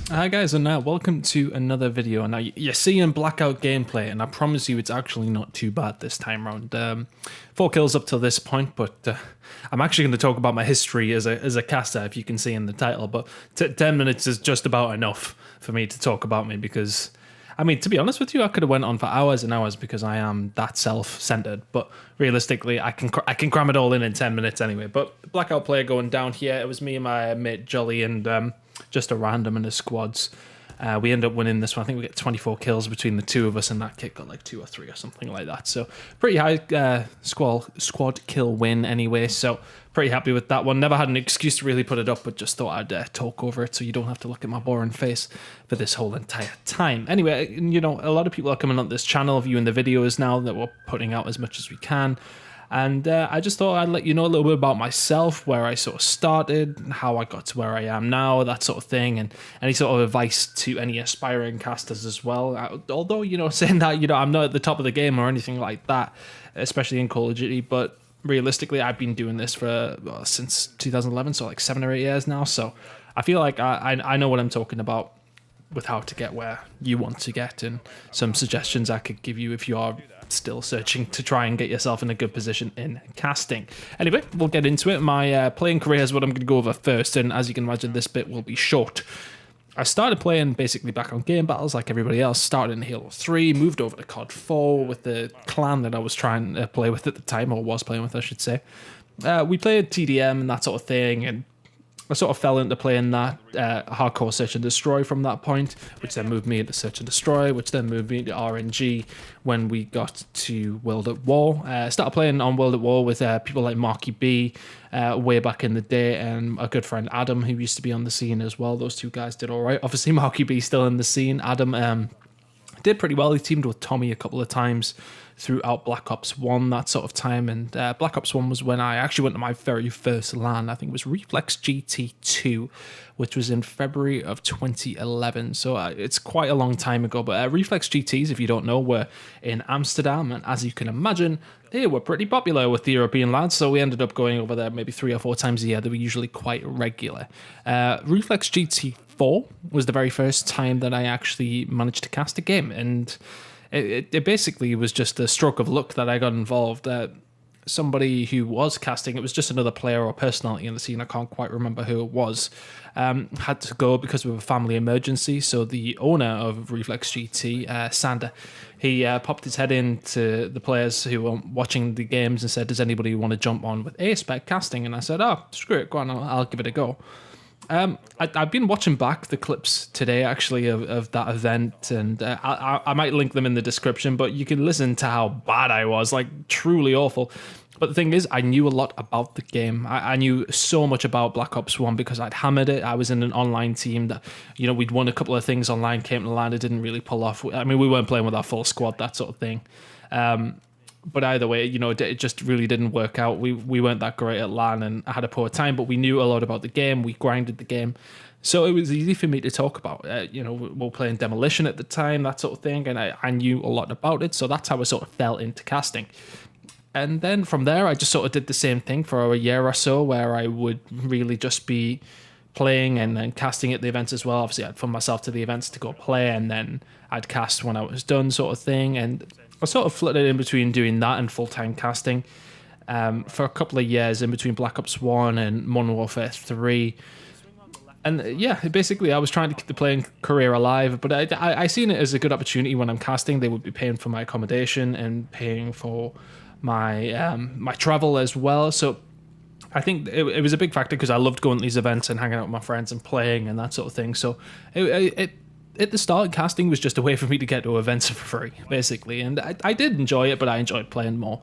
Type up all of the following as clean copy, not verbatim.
Hi guys, and welcome to another video. Now you're seeing Blackout gameplay, and I promise you it's actually not too bad this time around. 4 kills up till this point, but I'm actually going to talk about my history as a caster, if you can see in the title. But 10 minutes is just about enough for me to talk about me, because I mean, to be honest with you, I could have went on for hours and hours because I am that self-centered. But realistically, I can cram it all in 10 minutes anyway. But Blackout player going down here. It was me and my mate Jolly and just a random in the squads. We end up winning this one. I think we get 24 kills between the two of us, and that kid got like 2 or 3 or something like that. So pretty high squad kill win anyway. So pretty happy with that one. Never had an excuse to really put it up, but just thought I'd talk over it so you don't have to look at my boring face for this whole entire time. Anyway, you know, a lot of people are coming on this channel, viewing the videos now that we're putting out as much as we can. And I just thought I'd let you know a little bit about myself, where I sort of started, how I got to where I am now, that sort of thing, and any sort of advice to any aspiring casters as well. Although, you know, saying that, you know, I'm not at the top of the game or anything like that, especially in Call of Duty, but realistically, I've been doing this for since 2011, so like 7 or 8 years now. So I feel like I know what I'm talking about with how to get where you want to get, and some suggestions I could give you if you are still searching to try and get yourself in a good position in casting. Anyway, we'll get into it. My playing career is what I'm going to go over first, and as you can imagine, this bit will be short. I started playing basically back on game battles like everybody else. Started in Halo 3, moved over to COD 4 with the clan that I was trying to play with at the time, or was playing with, I should say. We played TDM and that sort of thing, and I sort of fell into playing that hardcore Search and Destroy from that point, which then moved me into Search and Destroy, which then moved me into RNG when we got to World at War. Started playing on World at War with people like Marky B way back in the day, and a good friend Adam, who used to be on the scene as well. Those two guys did all right. Obviously, Marky B still in the scene. Adam did pretty well. He teamed with Tommy a couple of times throughout Black Ops 1, that sort of time. And Black Ops 1 was when I actually went to my very first LAN. I think it was Reflex GT2, which was in February of 2011. So it's quite a long time ago. But Reflex GTs, if you don't know, were in Amsterdam. And as you can imagine, they were pretty popular with the European lads. So we ended up going over there maybe 3 or 4 times a year. They were usually quite regular. Reflex GT4 was the very first time that I actually managed to cast a game. And it basically was just a stroke of luck that I got involved. Somebody who was casting, it was just another player or personality in the scene, I can't quite remember who it was, had to go because of a family emergency. So the owner of Reflex GT, Sander, he popped his head into the players who were watching the games and said, does anybody want to jump on with A-Spec casting? And I said, oh, screw it, go on, I'll give it a go. I've been watching back the clips today, actually, of that event, and I might link them in the description, but you can listen to how bad I was, like, truly awful. But the thing is, I knew a lot about the game. I knew so much about Black Ops 1 because I'd hammered it. I was in an online team that, you know, we'd won a couple of things online, came to LAN, it didn't really pull off. I mean, we weren't playing with our full squad, that sort of thing. But either way, you know, it just really didn't work out. We weren't that great at LAN, and I had a poor time, but we knew a lot about the game. We grinded the game. So it was easy for me to talk about. You know, we were playing Demolition at the time, that sort of thing, and I knew a lot about it. So that's how I sort of fell into casting. And then from there, I just sort of did the same thing for a year or so, where I would really just be playing and then casting at the events as well. Obviously, I'd fund myself to the events to go play, and then I'd cast when I was done, sort of thing. And I sort of flitted in between doing that and full-time casting for a couple of years in between Black Ops 1 and Modern Warfare 3. And yeah, basically I was trying to keep the playing career alive, but I seen it as a good opportunity. When I'm casting, they would be paying for my accommodation and paying for my my travel as well. So I think it was a big factor because I loved going to these events and hanging out with my friends and playing and that sort of thing. So it at the start, casting was just a way for me to get to events for free, basically. And I did enjoy it, but I enjoyed playing more.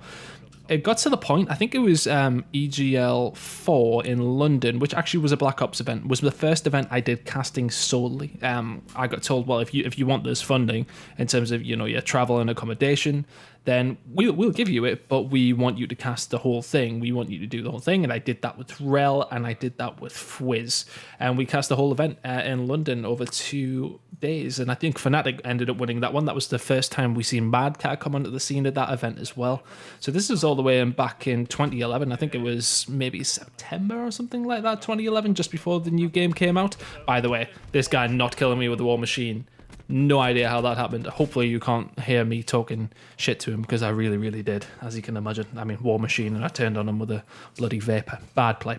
It got to the point, I think it was EGL 4 in London, which actually was a Black Ops event, was the first event I did casting solely. I got told, well, if you want this funding in terms of, you know, your travel and accommodation, then we'll give you it, but we want you to cast the whole thing. We want you to do the whole thing. And I did that with Rel, and I did that with Fwiz. And we cast the whole event in London over 2 days. And I think Fnatic ended up winning that one. That was the first time we seen Mad Cat come onto the scene at that event as well. So this is all the way back in 2011. I think it was maybe September or something like that, 2011, just before the new game came out. By the way, this guy not killing me with the War Machine. No idea how that happened. Hopefully you can't hear me talking shit to him, because I really, really did, as you can imagine. I mean, War Machine, and I turned on him with a bloody vapor. Bad play.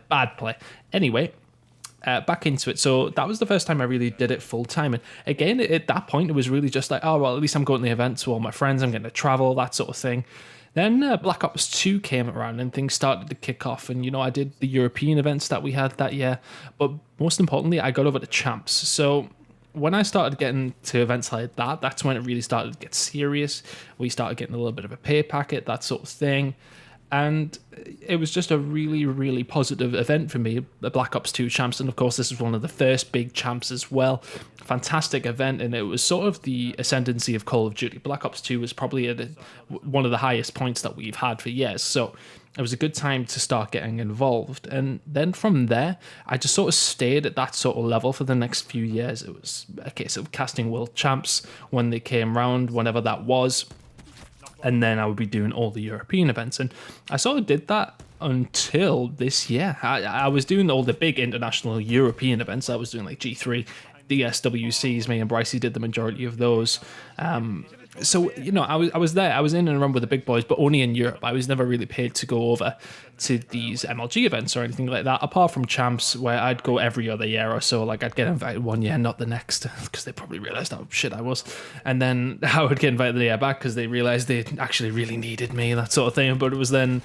Anyway, back into it. So that was the first time I really did it full time. And again, at that point, it was really just like, oh, well, at least I'm going to the events with all my friends. I'm getting to travel, that sort of thing. Then Black Ops 2 came around and things started to kick off. And, you know, I did the European events that we had that year. But most importantly, I got over to Champs. So when I started getting to events like that, that's when it really started to get serious. We started getting a little bit of a pay packet, that sort of thing. And it was just a really, really positive event for me, the Black Ops 2 Champs. And of course, this was one of the first big champs as well. Fantastic event. And it was sort of the ascendancy of Call of Duty. Black Ops 2 was probably at one of the highest points that we've had for years. So it was a good time to start getting involved. And then from there, I just sort of stayed at that sort of level for the next few years. It was a case of casting world champs when they came round, whenever that was. And then I would be doing all the European events. And I sort of did that until this year. I was doing all the big international European events. I was doing like G3, DSWCs. Me and Brycey did the majority of those. So, you know, I was there. I was in and around with the big boys, but only in Europe. I was never really paid to go over to these MLG events or anything like that, apart from Champs, where I'd go every other year or so. Like, I'd get invited one year, not the next, because they probably realised how shit I was. And then I would get invited the year back because they realised they actually really needed me, that sort of thing. But it was then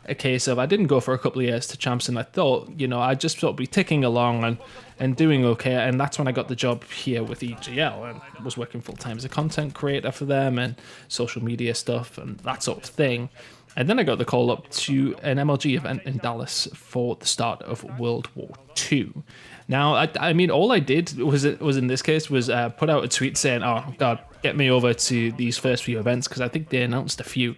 a case of I didn't go for a couple of years to Champs, and I thought, you know, I'd just sort of be ticking along and doing okay. And that's when I got the job here with EGL and was working full time as a content creator for them and social media stuff and that sort of thing. And then I got the call up to an MLG event in Dallas for the start of World War II. Now, I mean, all I did was in this case was put out a tweet saying, oh, God, get me over to these first few events, because I think they announced a few.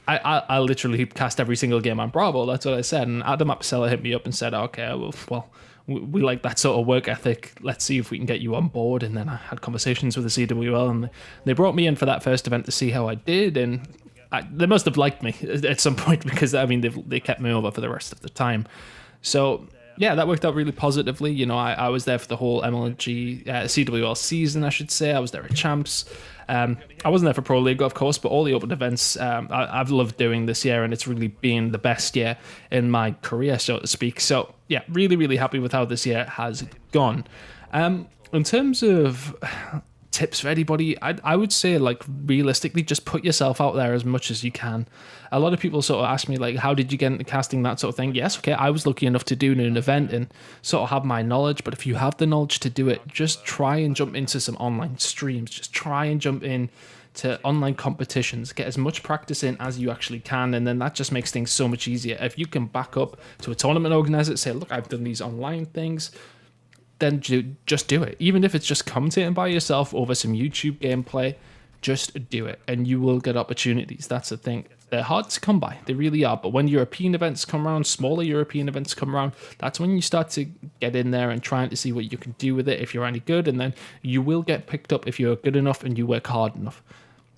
I literally cast every single game on Bravo. That's what I said. And Adam Apicella hit me up and said, okay, well, we like that sort of work ethic. Let's see if we can get you on board. And then I had conversations with the CWL, and they brought me in for that first event to see how I did. And they must have liked me at some point, because, I mean, they kept me over for the rest of the time. So, yeah, that worked out really positively. You know, I was there for the whole MLG, CWL season, I should say. I was there at Champs. I wasn't there for Pro League, of course, but all the open events I've loved doing this year, and it's really been the best year in my career, so to speak. So, yeah, really, really happy with how this year has gone. In terms of tips for anybody, I would say, like, realistically, just put yourself out there as much as you can. A lot of people sort of ask me, like, how did you get into casting, that sort of thing? Yes, okay, I was lucky enough to do an event and sort of have my knowledge, but if you have the knowledge to do it, just try and jump into some online streams. Just try and jump in to online competitions. Get as much practice in as you actually can, and then that just makes things so much easier. If you can back up to a tournament organizer, say, look, I've done these online things, then just do it. Even if it's just commentating by yourself over some YouTube gameplay, just do it, and you will get opportunities. That's the thing. They're hard to come by. They really are. But when European events come around, smaller European events come around, that's when you start to get in there and trying to see what you can do with it if you're any good, and then you will get picked up if you're good enough and you work hard enough.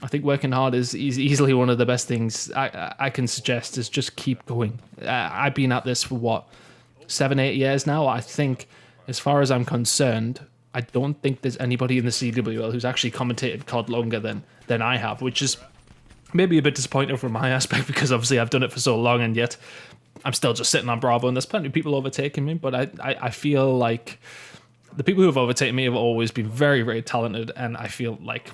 I think working hard is easily one of the best things I can suggest, is just keep going. I've been at this for, 7-8 years now. I think, as far as I'm concerned, I don't think there's anybody in the CWL who's actually commentated COD longer than I have, which is maybe a bit disappointing from my aspect, because obviously I've done it for so long, and yet I'm still just sitting on Bravo, and there's plenty of people overtaking me, but I feel like the people who have overtaken me have always been very, very talented, and I feel like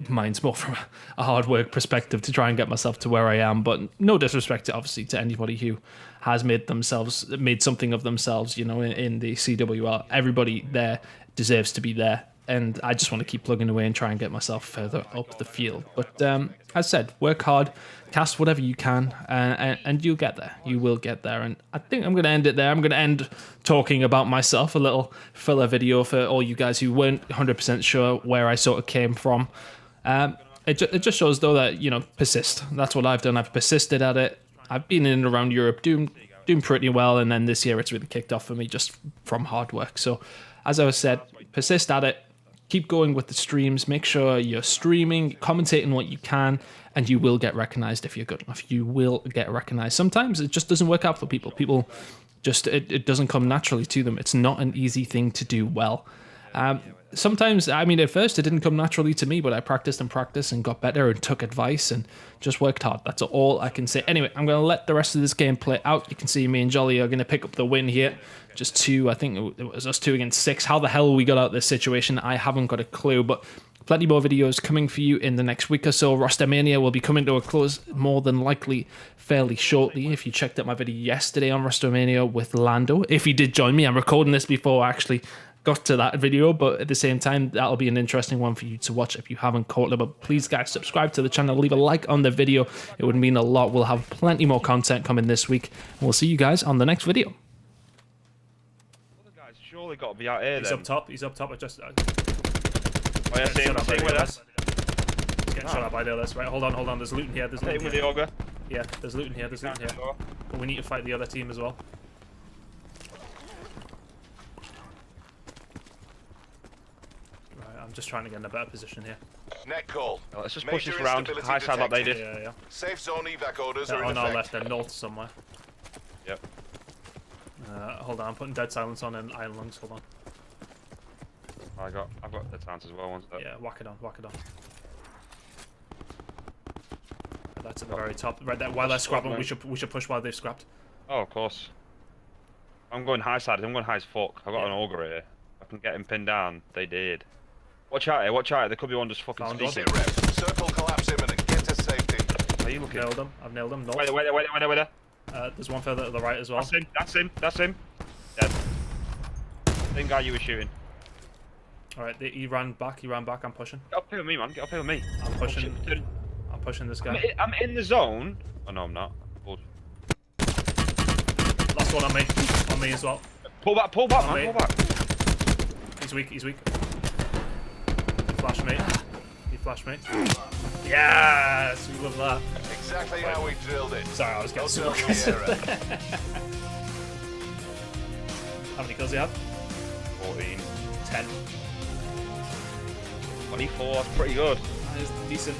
mine's more from a hard work perspective to try and get myself to where I am. But no disrespect, obviously, to anybody who has made something of themselves, you know, in the CWL. Everybody there deserves to be there, and I just want to keep plugging away and try and get myself further up the field. But as I said, work hard, cast whatever you can, and you'll get there. You will get there. And I think I'm going to end it there. I'm going to end talking about myself, a little filler video for all you guys who weren't 100% sure where I sort of came from. it just shows though that, you know, persist. That's what I've done. I've persisted at it. I've been in and around Europe doing pretty well, and then this year it's really kicked off for me just from hard work. So as I said, persist at it. Keep going with the streams. Make sure you're streaming, commentating what you can, and you will get recognized if you're good enough. You will get recognized. Sometimes it just doesn't work out for people. People just, it doesn't come naturally to them. It's not an easy thing to do well. Sometimes, I mean, at first it didn't come naturally to me, but I practiced and got better and took advice and just worked hard. That's all I can say. Anyway, I'm going to let the rest of this game play out. You can see me and Jolly are going to pick up the win here. Just 2, I think it was us 2 against 6. How the hell we got out of this situation, I haven't got a clue, but plenty more videos coming for you in the next week or so. Rostermania will be coming to a close more than likely fairly shortly. If you checked out my video yesterday on Rostermania with Lando, if you did join me, I'm recording this before I actually got to that video, but at the same time, that'll be an interesting one for you to watch if you haven't caught it. But please, guys, subscribe to the channel, leave a like on the video. It would mean a lot. We'll have plenty more content coming this week, and we'll see you guys on the next video. The guy's surely got to be out here. He's then. up top. He's up top. I just. Oh yeah, see him with us. He's getting shot at by the others. Right, hold on. There's loot in here. There's loot in With here. the ogre. Yeah, there's loot in here. There's loot in here. But we need to fight the other team as well. Right, I'm just trying to get in a better position here. Net call. Let's just push this around. High side like they did. Yeah. Safe zone evac orders They're are in on our effect. left. They're north somewhere. Yep. Hold on. I'm putting dead silence on and iron lungs. Hold on. I've got the chance as well. Once that. Yeah, whack it on. That's at the very top. Right there. While they're scrapping, we should push while they've scrapped. Oh, of course. I'm going high side. I'm going high as fuck. I've got an ogre here. I can get him pinned down. They did. Watch out here. Watch out. There could be one just fucking speaking. Sit rep. Circle collapse imminent. Get to safety. Are you looking? I've nailed him. North. Wait there. There's one further to the right as well. That's him. Dead. Same guy you were shooting. Alright, he ran back. I'm pushing. Get up here with me, man. Get up here with me. I'm pushing this guy. I'm in the zone. Oh no, I'm not. Last one on me. On me as well. Pull back, man. Pull back. He's weak. He flashed me. Yes! We love that. Exactly how we drilled it. Sorry, I was getting super Don't tell me aggressive. How many kills do you have? 14. 10. 24. That's pretty good. That is decent.